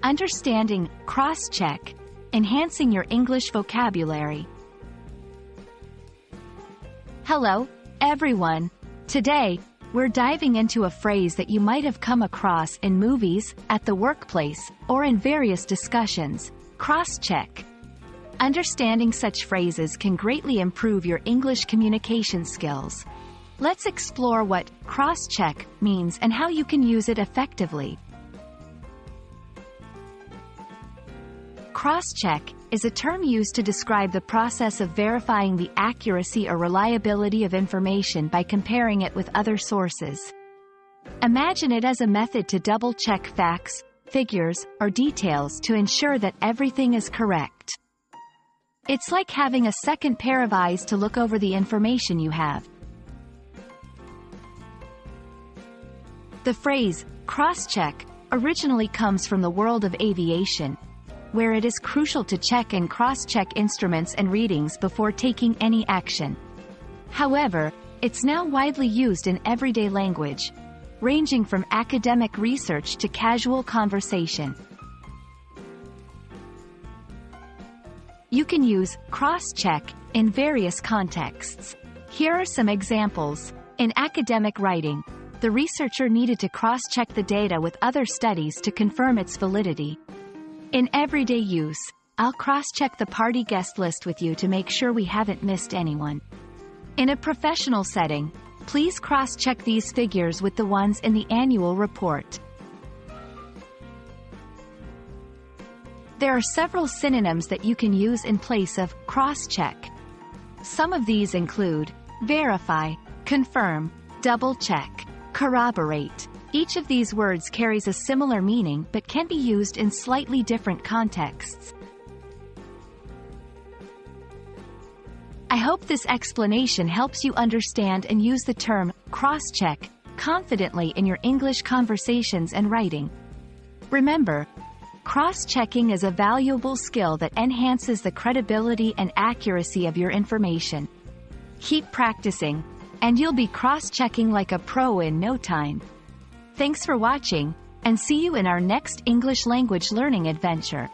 Understanding, cross-check, enhancing your English vocabulary. Hello, everyone. Today, we're diving into a phrase that you might have come across in movies, at the workplace, or in various discussions: cross-check. Understanding such phrases can greatly improve your English communication skills. Let's explore what cross-check means and how you can use it effectively. Cross-check is a term used to describe the process of verifying the accuracy or reliability of information by comparing it with other sources. Imagine it as a method to double-check facts, figures, or details to ensure that everything is correct. It's like having a second pair of eyes to look over the information you have. The phrase, cross-check, originally comes from the world of aviation, where it is crucial to check and cross-check instruments and readings before taking any action. However, it's now widely used in everyday language, ranging from academic research to casual conversation. You can use cross-check in various contexts. Here are some examples. In academic writing, the researcher needed to cross-check the data with other studies to confirm its validity. In everyday use, I'll cross-check the party guest list with you to make sure we haven't missed anyone. In a professional setting, please cross-check these figures with the ones in the annual report. There are several synonyms that you can use in place of cross-check. Some of these include verify, confirm, double-check, corroborate. Each of these words carries a similar meaning but can be used in slightly different contexts. I hope this explanation helps you understand and use the term cross-check confidently in your English conversations and writing. Remember, cross-checking is a valuable skill that enhances the credibility and accuracy of your information. Keep practicing, and you'll be cross-checking like a pro in no time. Thanks for watching, and see you in our next English language learning adventure.